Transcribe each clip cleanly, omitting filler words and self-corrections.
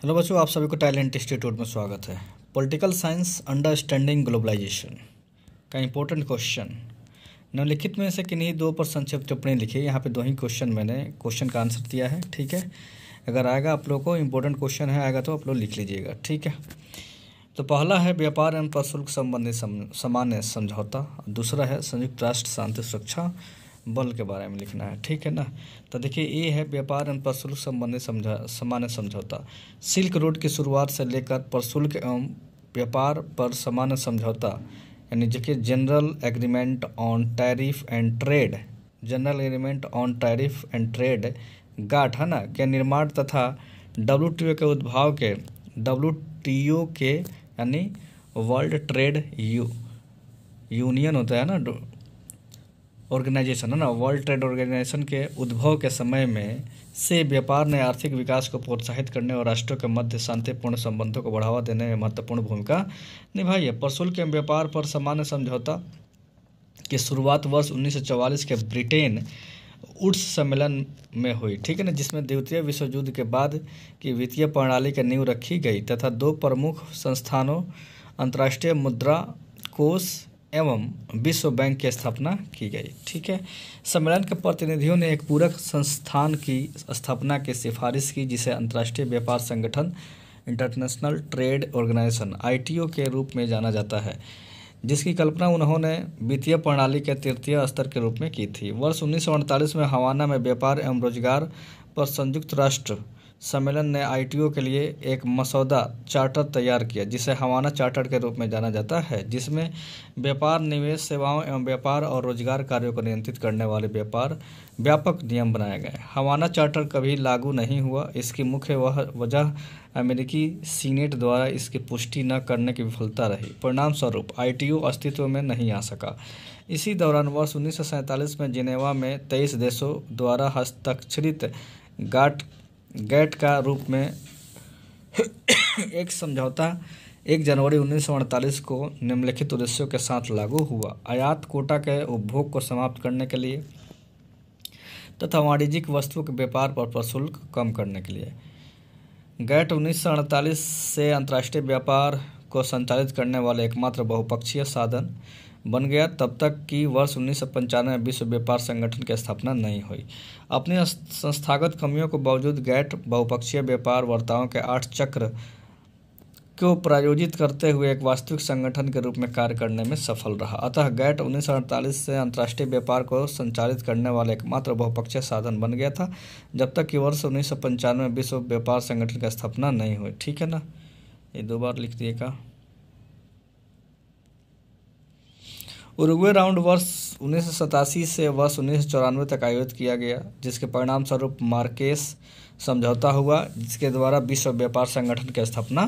Hello बच्चों, आप सभी को टैलेंट इंस्टीट्यूट में स्वागत है। पॉलिटिकल साइंस अंडरस्टैंडिंग ग्लोबलाइजेशन का इंपॉर्टेंट क्वेश्चन निम्नलिखित में से किन्हीं दो पर संक्षिप्त टिप्पणी लिखिए। यहाँ पे दो ही क्वेश्चन मैंने क्वेश्चन का आंसर दिया है, ठीक है। अगर आएगा आप लोग को इंपॉर्टेंट क्वेश्चन है आएगा तो आप लोग लिख लीजिएगा, ठीक है। तो पहला है व्यापार एवं प्रशुल्क संबंधी सामान्य समझौता, दूसरा है संयुक्त राष्ट्र शांति सुरक्षा बल के बारे में लिखना है, ठीक है ना। तो देखिए ये है व्यापार एवं प्रशुल्क संबंधी सामान्य समझौता। सिल्क रोड की शुरुआत से लेकर प्रशुल्क एवं व्यापार पर सामान्य समझौता यानी देखिए general agreement on tariff and trade, general agreement on tariff and trade GATT है ना के निर्माण तथा WTO के उद्भाव के WTO के यानी वर्ल्ड ट्रेड यूनियन होता है ना ऑर्गेनाइजेशन है ना, वर्ल्ड ट्रेड ऑर्गेनाइजेशन के उद्भव के समय में से व्यापार ने आर्थिक विकास को प्रोत्साहित करने और राष्ट्रों के मध्य शांतिपूर्ण संबंधों को बढ़ावा देने में महत्वपूर्ण भूमिका निभाई है। प्रशुल्क एवं व्यापार पर सामान्य समझौता की शुरुआत वर्ष 1944 के ब्रिटेन वुड्स सम्मेलन में हुई, ठीक है ना, जिसमें द्वितीय विश्व युद्ध के बाद की वित्तीय प्रणाली की नींव रखी गई तथा दो प्रमुख संस्थानों अंतर्राष्ट्रीय मुद्रा कोष एवं विश्व बैंक की स्थापना की गई, ठीक है। सम्मेलन के प्रतिनिधियों ने एक पूरक संस्थान की स्थापना की सिफारिश की जिसे अंतर्राष्ट्रीय व्यापार संगठन इंटरनेशनल ट्रेड ऑर्गेनाइजेशन ITO के रूप में जाना जाता है, जिसकी कल्पना उन्होंने वित्तीय प्रणाली के तृतीय स्तर के रूप में की थी। वर्ष 1948 में हवाना में व्यापार एवं रोजगार पर संयुक्त राष्ट्र सम्मेलन ने ITO के लिए एक मसौदा चार्टर तैयार किया जिसे हवाना चार्टर के रूप में जाना जाता है, जिसमें व्यापार, निवेश, सेवाओं एवं व्यापार और रोजगार कार्यों को नियंत्रित करने वाले व्यापक नियम बनाए गए। हवाना चार्टर कभी लागू नहीं हुआ। इसकी मुख्य वजह अमेरिकी सीनेट द्वारा इसकी पुष्टि न करने की विफलता रही। परिणाम स्वरूप ITO अस्तित्व में नहीं आ सका। इसी दौरान वर्ष 1947 में जिनेवा में 23 देशों द्वारा हस्ताक्षरित गैट का रूप में एक समझौता 1 जनवरी 1948 को निम्नलिखित उद्देश्यों के साथ लागू हुआ: आयात कोटा के उपभोग को समाप्त करने के लिए तथा वाणिज्यिक वस्तुओं के व्यापार पर प्रशुल्क कम करने के लिए। गैट 1948 से अंतर्राष्ट्रीय व्यापार को संचालित करने वाले एकमात्र बहुपक्षीय साधन बन गया, तब तक कि वर्ष 1995 में विश्व व्यापार संगठन की स्थापना नहीं हुई। अपनी संस्थागत कमियों के बावजूद गैट बहुपक्षीय व्यापार वार्ताओं के 8 चक्र को प्रायोजित करते हुए एक वास्तविक संगठन के रूप में कार्य करने में सफल रहा। अतः गैट 1948 से अंतर्राष्ट्रीय व्यापार को संचालित करने वाला एकमात्र बहुपक्षीय साधन बन गया था, जब तक कि वर्ष 1995 में विश्व व्यापार संगठन की स्थापना नहीं हुई, ठीक है ना। ये 2 बार लिख दिएगा। उरुग्वे राउंड वर्ष 1987 से वर्ष 1994 तक आयोजित किया गया, जिसके परिणाम स्वरूप मार्केस समझौता हुआ, जिसके द्वारा विश्व व्यापार संगठन की स्थापना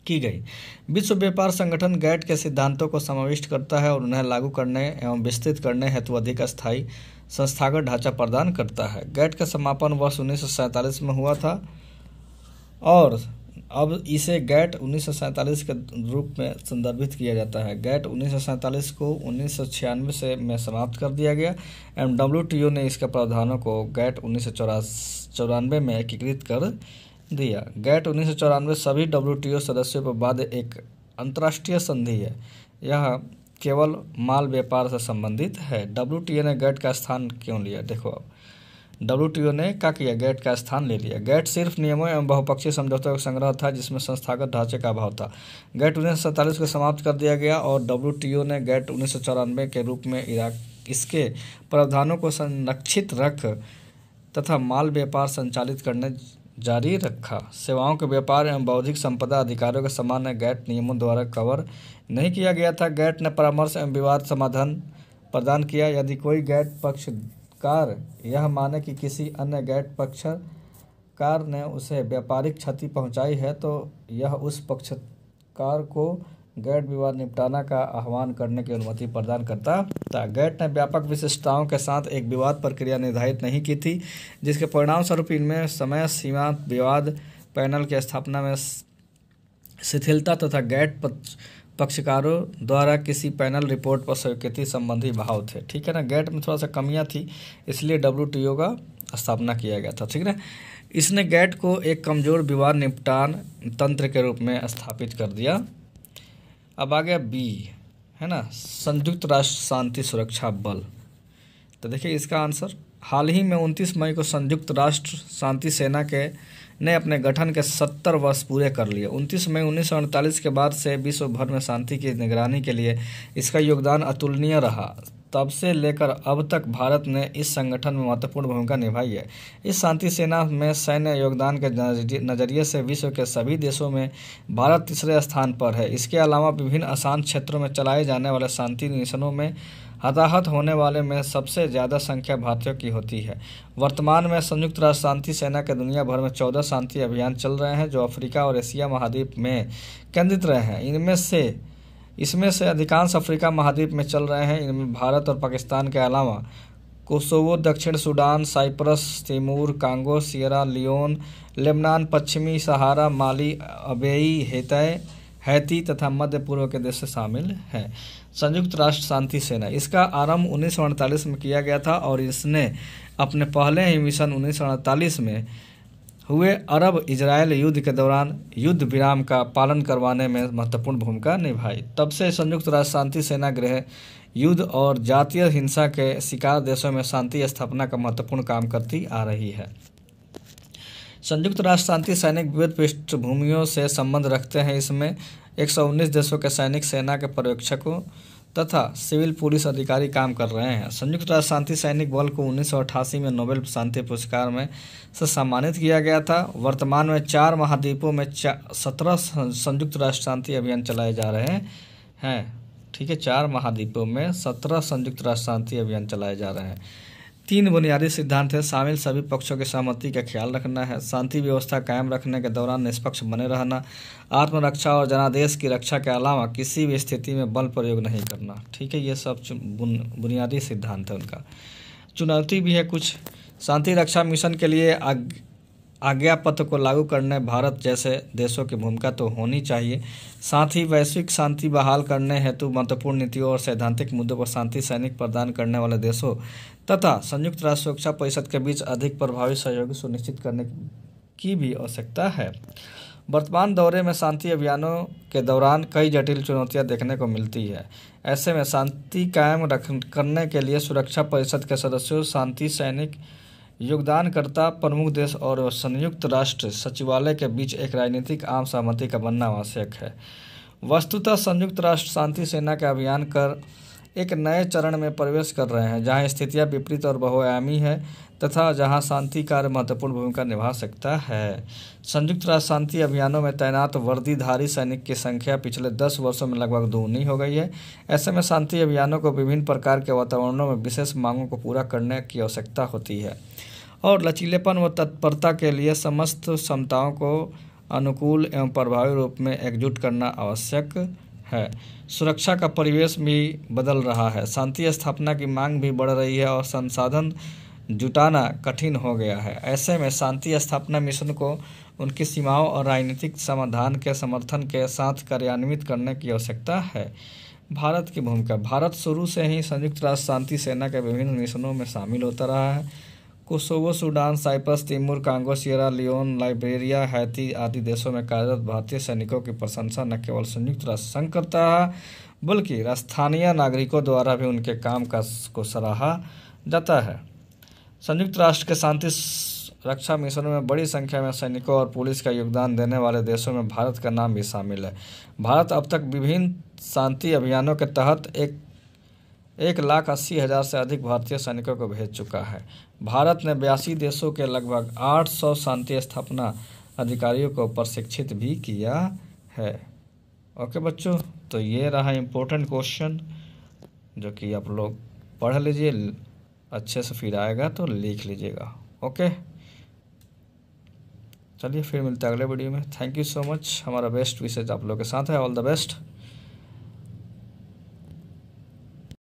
की गई। विश्व व्यापार संगठन गैट के सिद्धांतों को समाविष्ट करता है और उन्हें लागू करने एवं विस्तृत करने हेतु अधिक स्थायी संस्थागत ढांचा प्रदान करता है। गैट का समापन वर्ष 1947 में हुआ था और अब इसे गैट 1947 के रूप में संदर्भित किया जाता है। गैट 1947 को 1996 में समाप्त कर दिया गया एवं WTO ने इसके प्रावधानों को गैट 1994 में एकीकृत कर दिया। गैट 1994 सभी WTO सदस्यों पर बाद एक अंतर्राष्ट्रीय संधि है। यह केवल माल व्यापार से संबंधित है। WTO ने गैट का स्थान क्यों लिया? देखो अब WTO ने क्या किया, गैट का स्थान ले लिया। गैट सिर्फ नियमों एवं बहुपक्षीय समझौतों का संग्रह था जिसमें संस्थागत ढांचे का अभाव था। गैट 1947 को समाप्त कर दिया गया और WTO ने गैट 1994 के रूप में इसके प्रावधानों को संरक्षित रख तथा माल व्यापार संचालित करने जारी रखा। सेवाओं के व्यापार एवं बौद्धिक संपदा अधिकारों का सामान्य गैट नियमों द्वारा कवर नहीं किया गया था। गैट ने परामर्श एवं विवाद समाधान प्रदान किया। यदि कोई गैट पक्षकार यह माने कि किसी अन्य गैट पक्षकार ने उसे व्यापारिक क्षति पहुंचाई है तो यह उस पक्षकार को गैट विवाद निपटाना का आह्वान करने की अनुमति प्रदान करता था। गैट ने व्यापक विशिष्टताओं के साथ एक विवाद प्रक्रिया निर्धारित नहीं की थी, जिसके परिणाम स्वरूप इनमें समय सीमा, विवाद पैनल की स्थापना में शिथिलता तथा गैट पक्षकारों द्वारा किसी पैनल रिपोर्ट पर स्वीकृति संबंधी भाव थे, ठीक है ना। गैट में थोड़ा सा कमियां थी, इसलिए WTO का स्थापना किया गया था, ठीक है ना। इसने गैट को एक कमज़ोर विवाद निपटान तंत्र के रूप में स्थापित कर दिया। अब आ गया बी, है ना, संयुक्त राष्ट्र शांति सुरक्षा बल। तो देखिए इसका आंसर, हाल ही में 29 मई को संयुक्त राष्ट्र शांति सेना के ने अपने गठन के 70 वर्ष पूरे कर लिए। 29 मई 1948 के बाद से विश्व भर में शांति की निगरानी के लिए इसका योगदान अतुलनीय रहा। तब से लेकर अब तक भारत ने इस संगठन में महत्वपूर्ण भूमिका निभाई है। इस शांति सेना में सैन्य योगदान के नज़रिए से विश्व के सभी देशों में भारत तीसरे स्थान पर है। इसके अलावा विभिन्न अशांत क्षेत्रों में चलाए जाने वाले शांति मिशनों में हताहत होने वाले में सबसे ज़्यादा संख्या भारतीयों की होती है। वर्तमान में संयुक्त राष्ट्र शांति सेना के दुनिया भर में 14 शांति अभियान चल रहे हैं जो अफ्रीका और एशिया महाद्वीप में केंद्रित रहे हैं। इसमें से अधिकांश अफ्रीका महाद्वीप में चल रहे हैं। इनमें भारत और पाकिस्तान के अलावा कोसोवो, दक्षिण Sudan, Cyprus, Timor, Congo, Sierra Leone, Lebanon, पश्चिमी सहारा, माली, अबेई, हैती तथा मध्य पूर्व के देश शामिल हैं। संयुक्त राष्ट्र शांति सेना, इसका आरंभ 1948 में किया गया था और इसने अपने पहले ही मिशन 1948 में हुए अरब इजराइल युद्ध के दौरान युद्ध विराम का पालन करवाने में महत्वपूर्ण भूमिका निभाई। तब से संयुक्त राष्ट्र शांति सेना गृह युद्ध और जातीय हिंसा के शिकार देशों में शांति स्थापना का महत्वपूर्ण काम करती आ रही है। संयुक्त राष्ट्र शांति सैनिक विविध पृष्ठभूमियों से संबंध रखते हैं। इसमें 119 देशों के सैनिक, सेना के पर्यवेक्षकों तथा सिविल पुलिस अधिकारी काम कर रहे हैं। संयुक्त राष्ट्र शांति सैनिक बल को 1988 में नोबेल शांति पुरस्कार में से सम्मानित किया गया था। वर्तमान में 4 महाद्वीपों में 17 संयुक्त राष्ट्र शांति अभियान चलाए जा रहे हैं। ठीक है, 4 महाद्वीपों में 17 संयुक्त राष्ट्र शांति अभियान चलाए जा रहे हैं। 3 बुनियादी सिद्धांत हैं। शामिल सभी पक्षों की सहमति का ख्याल रखना है, शांति व्यवस्था कायम रखने के दौरान निष्पक्ष बने रहना, आत्मरक्षा और जनादेश की रक्षा के अलावा किसी भी स्थिति में बल प्रयोग नहीं करना। ठीक है, ये सब बुनियादी सिद्धांत है उनका। चुनौती भी है कुछ। शांति रक्षा मिशन के लिए आज्ञा पत्र को लागू करने भारत जैसे देशों की भूमिका तो होनी चाहिए। साथ ही वैश्विक शांति बहाल करने हेतु महत्वपूर्ण नीतियों और सैद्धांतिक मुद्दों पर शांति सैनिक प्रदान करने वाले देशों तथा संयुक्त राष्ट्र सुरक्षा परिषद के बीच अधिक प्रभावी सहयोग सुनिश्चित करने की भी आवश्यकता है। वर्तमान दौरे में शांति अभियानों के दौरान कई जटिल चुनौतियां देखने को मिलती है। ऐसे में शांति कायम करने के लिए सुरक्षा परिषद के सदस्यों, शांति सैनिक, योगदानकर्ता, प्रमुख देश और संयुक्त राष्ट्र सचिवालय के बीच एक राजनीतिक आम सहमति का बनना आवश्यक है। वस्तुतः संयुक्त राष्ट्र शांति सेना के अभियान कर एक नए चरण में प्रवेश कर रहे हैं जहां स्थितियां विपरीत और बहुआयामी है तथा जहां शांति कार्य महत्वपूर्ण भूमिका निभा सकता है। संयुक्त राष्ट्र शांति अभियानों में तैनात वर्दीधारी सैनिक की संख्या पिछले 10 वर्षों में लगभग दोगुनी हो गई है। ऐसे में शांति अभियानों को विभिन्न प्रकार के वातावरणों में विशेष मांगों को पूरा करने की आवश्यकता होती है और लचीलेपन व तत्परता के लिए समस्त क्षमताओं को अनुकूल एवं प्रभावी रूप में एकजुट करना आवश्यक है। सुरक्षा का परिवेश भी बदल रहा है, शांति स्थापना की मांग भी बढ़ रही है और संसाधन जुटाना कठिन हो गया है। ऐसे में शांति स्थापना मिशन को उनकी सीमाओं और राजनीतिक समाधान के समर्थन के साथ कार्यान्वित करने की आवश्यकता है। भारत की भूमिका, भारत शुरू से ही संयुक्त राष्ट्र शांति सेना के विभिन्न मिशनों में शामिल होता रहा है। Kosovo, Sudan, Cyprus, Timor, Congo, Sierra Leone, Liberia, Haiti आदि देशों में कार्यरत भारतीय सैनिकों की प्रशंसा न केवल संयुक्त राष्ट्र संघ करता है बल्कि स्थानीय नागरिकों द्वारा भी उनके काम को सराहा जाता है। संयुक्त राष्ट्र के शांति रक्षा मिशनों में बड़ी संख्या में सैनिकों और पुलिस का योगदान देने वाले देशों में भारत का नाम भी शामिल है। भारत अब तक विभिन्न शांति अभियानों के तहत 1,80,000 से अधिक भारतीय सैनिकों को भेज चुका है। भारत ने 82 देशों के लगभग 800 शांति स्थापना अधिकारियों को प्रशिक्षित भी किया है। ओके बच्चों, तो ये रहा इम्पोर्टेंट क्वेश्चन जो कि आप लोग पढ़ लीजिए अच्छे से, फिर आएगा तो लिख लीजिएगा। ओके, चलिए फिर मिलते हैं अगले वीडियो में। Thank you so much. हमारा बेस्ट विशेष आप लोग के साथ है। All the best.